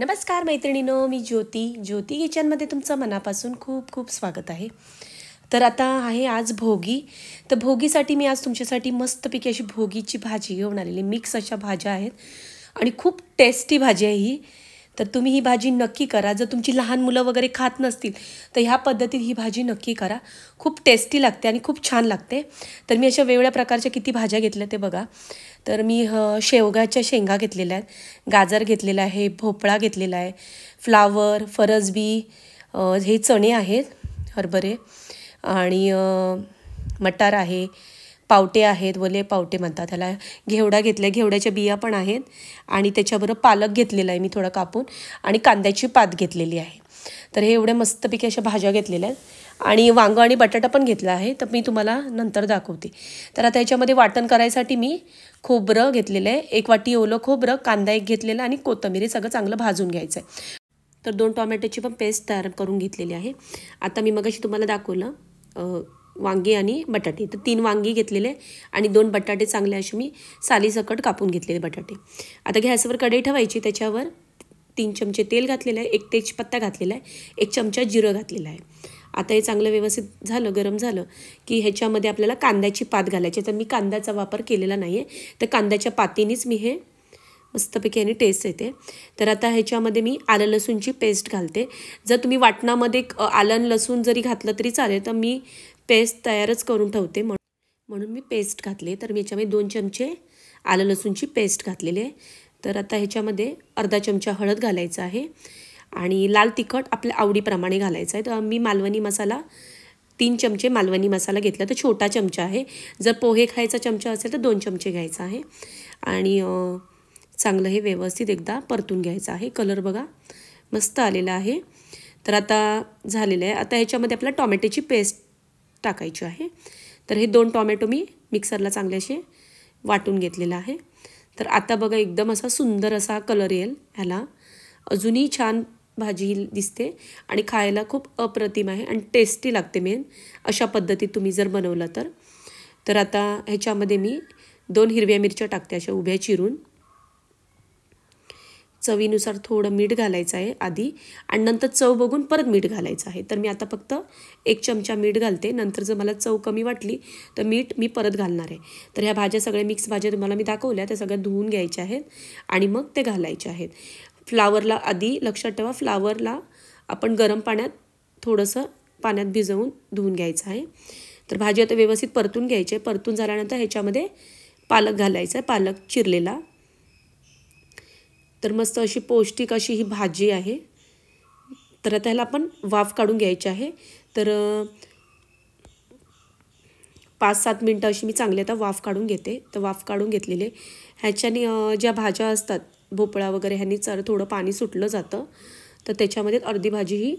नमस्कार मैत्रिणींनो, मी ज्योती किचनमध्ये तुमचं मनापासून खूप खूप स्वागत आहे। तर आता आहे आज भोगी। तर भोगीसाठी मी आज तुमच्यासाठी मस्तपैकी अशी भोगीची भाजी घेऊन आलेली। मिक्स अशा भाज्या आहेत आणि खूप टेस्टी भाजी आहे ही। तर तुम्ही ही भाजी नक्की करा। जर तुमची लहान मुलं वगैरे खात नसतील तर ह्या पद्धतीत ही भाजी नक्की करा। खूप टेस्टी लागते आणि खूप छान लागते। तर मी अशा वेगवेगळ्या प्रकारच्या किती भाज्या घेतल्या ते बघा। तर मी शेवगाच्या शेंगा घेतलेल्या आहेत, गाजर घेतलेला आहे, भोपळा घेतलेला आहे, फ्लावर, फरसबी, हे चणे आहेत, हरभरे आणि मटार आहे, पावटे आहेत, वले पावटे म्हणतात त्याला, घेवडा घेतला, घेवड्याच्या बिया पण आहेत आणि त्याच्याबरोबर पालक घेतलेला आहे मी थोडा कापून आणि कांद्याची पात घेतलेली आहे। तर हे एवढे मस्तपैकी अशा भाज्या घेतलेल्या आहेत आणि वांगं आणि बटाटा पण घेतला आहे। तर मी तुम्हाला नंतर दाखवते। तर आता याच्यामध्ये वाटण करायसाठी मी खोबरं घेतलेलं आहे, 1 वाटी ओलं खोबरं, कांदा 1 घेतलेला आणि कोथिंबीर सगळं चांगलं भाजून घ्यायचं आहे। तर 2 टोमॅटोची पण पेस्ट तयार करून घेतलेली आहे। आता मी मगाशी तुम्हाला दाखवलं वांगी आणि बटाटे, तर 3 वांगी घेतलेले आणि 2 बटाटे चांगले असे मी सालीसकट कापून घेतलेले बटाटे। आता गॅसवर कढई ठेवायची, त्याच्यावर 3 चमचे तेल घातलेलं आहे, 1 तेजपत्ता घातलेला आहे, 1 चमचा जिरं घातलेलं आहे। आता हे चांगलं व्यवस्थित झालं, गरम झालं की ह्याच्यामध्ये आपल्याला कांद्याची पात घालायची। तर मी कांद्याचा वापर केलेला नाही आहे, तर कांद्याच्या पातीनेच मी हे मस्तपैकी आणि टेस्ट येते। तर आता ह्याच्यामध्ये मी आलं लसूणची पेस्ट घालते। जर तुम्ही वाटणामध्ये आलं लसूण जरी घातलं तरी चालेल, तर मी पेस्ट तयारच करून ठेवते म्हणून मी पेस्ट घातली। तर मी ह्याच्यामध्ये 2 चमचे आलं लसूणची पेस्ट घातलेली आहे। तर आता ह्याच्यामध्ये अर्धा चमचा हळद घालायचा आहे आणि लाल तिखट आपल्या आवडीप्रमाणे घालायचं आहे। तर मी मालवणी मसाला 3 चमचे मालवणी मसाला घेतला, तर छोटा चमचा आहे। जर पोहे खायचा चमचा असेल तर 2 चमचे घ्यायचा आहे आणि चांगलं हे व्यवस्थित एकदा परतून घ्यायचं आहे। कलर बघा मस्त आलेला आहे। तर आता झालेलं आहे। आता ह्याच्यामध्ये आपल्याला टोमॅटोची पेस्ट टाकायची आहे। तर हे 2 टोमॅटो मी मिक्सरला चांगले असे वाटून घेतलेला आहे। तर आता बघा एकदम असा सुंदर असा कलर येईल ह्याला, अजूनही छान भाजी दिसते आणि खायला खूप अप्रतिम आहे आणि टेस्टी लागते। मेन अशा पद्धतीत तुम्ही जर बनवलं तर आता ह्याच्यामध्ये मी 2 हिरव्या मिरच्या टाकते अशा उभ्या चिरून। चवीनुसार थोडं मीठ घालायचं आहे आधी आणि नंतर चव बघून परत मीठ घालायचं आहे। तर मी आता फक्त 1 चमचा मीठ घालते, नंतर जर मला चव कमी वाटली तर मीठ मी परत घालणार आहे। तर ह्या भाज्या सगळ्या मिक्स भाज्या तुम्हाला मी दाखवल्या, त्या सगळ्या धुवून घ्यायच्या आहेत आणि मग ते घालायचे आहेत। फ्लावरला आधी लक्षात ठेवा, फ्लावरला आपण गरम पाण्यात थोडंसं पाण्यात भिजवून धुवून घ्यायचं आहे। तर भाजी आता व्यवस्थित परतून घ्यायची आहे। परतून झाल्यानंतर ह्याच्यामध्ये पालक घालायचा आहे, पालक चिरलेला। तर मस्त अशी पौष्टिक अशी ही भाजी आहे। तर त्याला आपण वाफ काढून घ्यायची आहे। तर 5-7 मिनटं अशी मी चांगली आता वाफ काढून घेते। तर वाफ काढून घेतलेले ह्याच्याने ज्या भाज्या असतात भोपळा वगैरे ह्यांनी थोडं पाणी सुटलं जातं, तर त्याच्यामध्ये अर्धी भाजी ही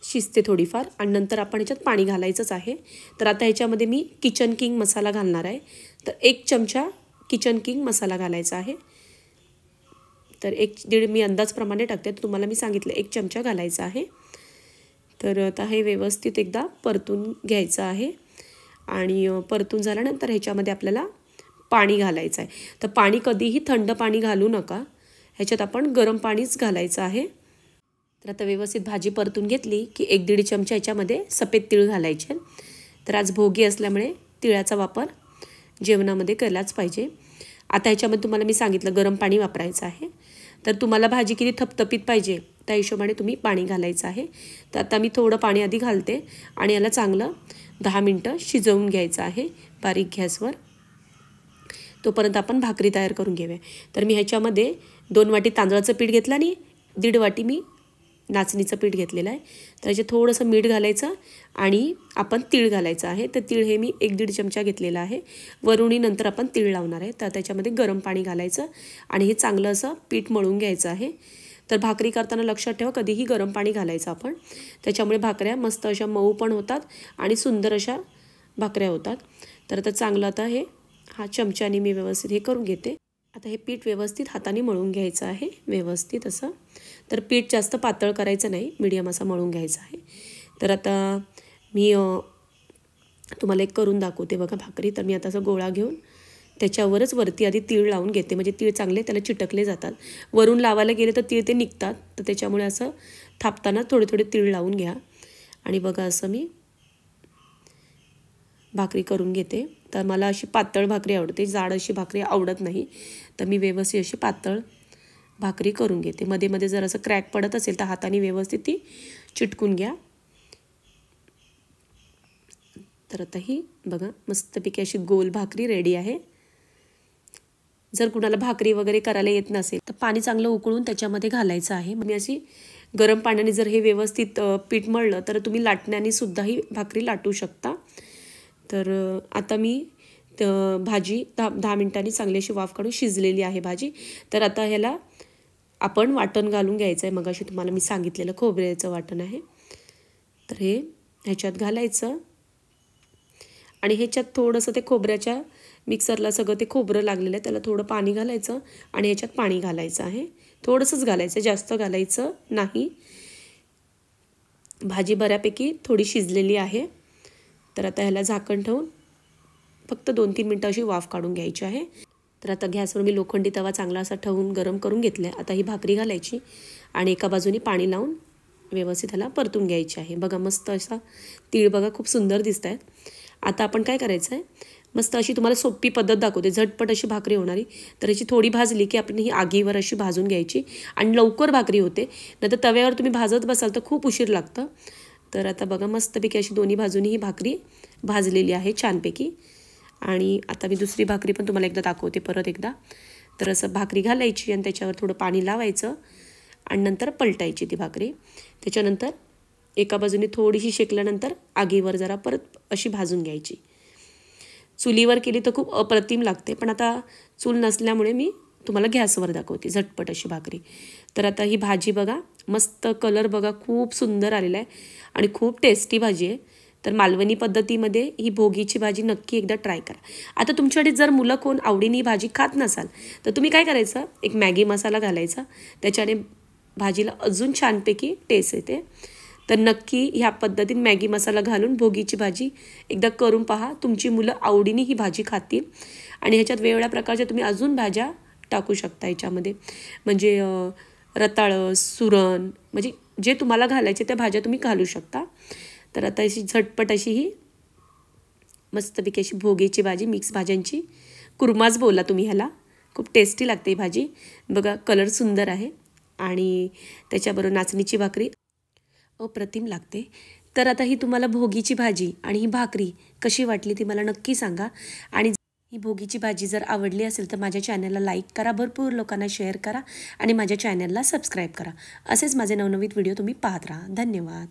शिजते थोडीफार आणि नंतर आपण ह्याच्यात पाणी घालायचंच आहे। तर आता ह्याच्यामध्ये मी किचन किंग मसाला घालणार आहे। तर 1 चमचा किचन किंग मसाला घालायचा आहे। तर 1-1.5 मी अंदाजप्रमाणे टाकते, तर तुम्हाला मी सांगितलं 1 चमचा घालायचा आहे। तर आता हे व्यवस्थित एकदा परतून घ्यायचं आहे आणि परतून झाल्यानंतर ह्याच्यामध्ये आपल्याला पाणी घालायचं आहे। तर पाणी कधीही थंड पाणी घालू नका, ह्याच्यात आपण गरम पाणीच घालायचं आहे। तर आता व्यवस्थित भाजी परतून घेतली की 1-1.5 चमचा ह्याच्यामध्ये सफेद तीळ घालायचे। तर आज भोगी असल्यामुळे तिळाचा वापर जेवणामध्ये केलाच पाहिजे। आता ह्याच्यामध्ये तुम्हाला मी सांगितलं गरम पाणी वापरायचं आहे। तर तुम्हाला भाजी किती थपथपीत पाहिजे त्या हिशोबाने तुम्ही पाणी घालायचं आहे। तर आता मी थोडं पाणी आधी घालते आणि याला चांगलं 10 मिनटं शिजवून घ्यायचं आहे बारीक गॅसवर। तोपर्यंत आपण भाकरी तयार करून घेऊया। तर मी ह्याच्यामध्ये 2 वाटी तांदळाचं पीठ घेतलं आणि 1.5 वाटी मी नाचणीचं पीठ घेतलेलं आहे। तर याच्यात थोडंसं मीठ घालायचं आणि आपण तीळ घालायचं आहे। तर तीळ हे मी 1-1.5 चमचा घेतलेला आहे। वरुणी नंतर आपण तीळ लावणार आहे। तर त्याच्यामध्ये गरम पाणी घालायचं आणि हे चांगलं असं पीठ मळून घ्यायचं आहे। तर भाकरी करताना लक्षात ठेवा कधीही गरम पाणी घालायचं आपण, त्याच्यामुळे भाकऱ्या मस्त अशा मऊ पण होतात आणि सुंदर अशा भाकऱ्या होतात। तर आता चांगलं आता हे चमच्याने मी व्यवस्थित हे करून घेते। आता हे पीठ व्यवस्थित हाताने मळून घ्यायचं आहे व्यवस्थित असं। तर पीठ जास्त पातळ करायचं नाही, मीडियम असा मळून घ्यायचा आहे। तर आता मी तुम्हाला एक करून दाखवते बघा भाकरी। तर मी आता असं गोळा घेऊन त्याच्यावरच वरती आधी तीळ लावून घेते, म्हणजे तीळ चांगले त्याला चिटकले जातात. वरून लावायला गेले तर तीळ ते निघतात, तर त्याच्यामुळे असं थापताना थोडे थोडे तीळ लावून घ्या. आणि बघा असं मी भाकरी करून घेते. तर मला अशी पातळ भाकरी आवडते, जाड अशी भाकरी आवडत नाही. तर मी व्यवस्थित अशी पातळ भाकरी करून घेते. मध्ये मध्ये जर असं क्रॅक पडत असेल तर हाताने व्यवस्थित ती चिटकून घ्या. तर आता ही बघा मस्तपैकी अशी गोल भाकरी रेडी आहे. जर कुणाला भाकरी वगैरे करायला येत नसेल तर पाणी चांगलं उकळून त्याच्यामध्ये घालायचं आहे. मी अशी गरम पाण्याने जर हे व्यवस्थित पीठ मळलं तर तुम्ही लाटण्याने सुद्धा ही भाकरी लाटू शकता. तर आता मी भाजी 10 मिनिटांनी चांगली अशी वाफ काढून शिजलेली आहे भाजी. तर आता ह्याला आपण वाटण घालून घ्यायचं आहे. मग अशी तुम्हाला मी सांगितलेलं खोबऱ्याचं वाटण आहे. तर हे ह्याच्यात घालायचं आणि ह्याच्यात थोडंसं ते खोबऱ्याच्या मिक्सरला सगळं ते खोबरं लागलेलं आहे, त्याला थोडं पाणी घालायचं आणि ह्याच्यात पाणी घालायचं आहे. थोडंसंच घालायचं, जास्त घालायचं नाही. भाजी बऱ्यापैकी थोडी शिजलेली आहे. तर आता ह्याला झाकण ठेवून फक्त 2-3 मिनटं अशी वाफ काढून घ्यायची आहे. तर आता गॅसवर मी लोखंडी तवा चांगला असा ठेवून गरम करून घेतला आहे. आता ही भाकरी घालायची आणि एका बाजूने पाणी लावून व्यवस्थित ह्याला परतून घ्यायची आहे. बघा मस्त असा तीळ बघा खूप सुंदर दिसत आहेत. आता आपण काय करायचं आहे, मस्त अशी तुम्हाला सोपी पद्धत दाखवते, झटपट अशी भाकरी होणारी. तर याची थोडी भाजली की आपण ही आगीवर अशी भाजून घ्यायची आणि लवकर भाकरी होते. नाहीतर तव्यावर तुम्ही भाजत बसाल तर खूप उशीर लागतं. तर आता बघा मस्तपैकी अशी दोन्ही बाजूनी ही भाकरी भाजलेली आहे छानपैकी. आणि आता मी दुसरी भाकरी पण तुम्हाला एकदा दाखवते परत एकदा. तर असं भाकरी घालायची आणि त्याच्यावर थोडं पाणी लावायचं आणि नंतर पलटायची ती भाकरी. त्याच्यानंतर एका बाजूने थोडीशी शेकल्यानंतर आगीवर जरा परत अशी भाजून घ्यायची. चुलीवर केली तर खूप अप्रतिम लागते, पण आता चूल नसल्यामुळे मी तुम्हाला गॅसवर दाखवते झटपट अशी भाकरी. तर आता ही भाजी बघा मस्त कलर बघा खूप सुंदर आलेला आहे आणि खूप टेस्टी भाजी आहे. तर मालवणी पद्धतीमध्ये ही भोगीची भाजी नक्की एकदा ट्राय करा. आता तुमच्याकडे जर मुलं कोण आवडीने ही भाजी खात नसाल तर तुम्ही काय करायचं, एक मॅगी मसाला घालायचा, त्याच्याने भाजीला अजून छानपैकी टेस्ट येते. तर नक्की ह्या पद्धतीत मॅगी मसाला घालून भोगीची भाजी एकदा करून पहा. तुमची मुलं आवडीने ही भाजी खातील. आणि ह्याच्यात वेगवेगळ्या प्रकारच्या तुम्ही अजून भाज्या टाकू शकता याच्यामध्ये, म्हणजे रताळं, सुरण, म्हणजे जे तुम्हाला घालायचे त्या भाज्या तुम्ही घालू शकता. तर आता अशी झटपट अशी ही मस्तपैकी अशी भोगीची भाजी, मिक्स भाज्यांची कुर्माच बोला तुम्ही ह्याला, खूप टेस्टी लागते ही भाजी. बघा कलर सुंदर आहे आणि त्याच्याबरोबर नाचणीची भाकरी अप्रतिम लागते. तर आता ही तुम्हाला भोगीची भाजी आणि ही भाकरी कशी वाटली ती मला नक्की सांगा. आणि ही भोगीची भाजी जर आवडली असेल तर माझ्या चॅनलला लाईक करा, भरपूर लोकांना शेअर करा आणि माझ्या चॅनलला सबस्क्राईब करा. असेच माझे नवनवीन व्हिडिओ तुम्ही पाहत राहा. धन्यवाद.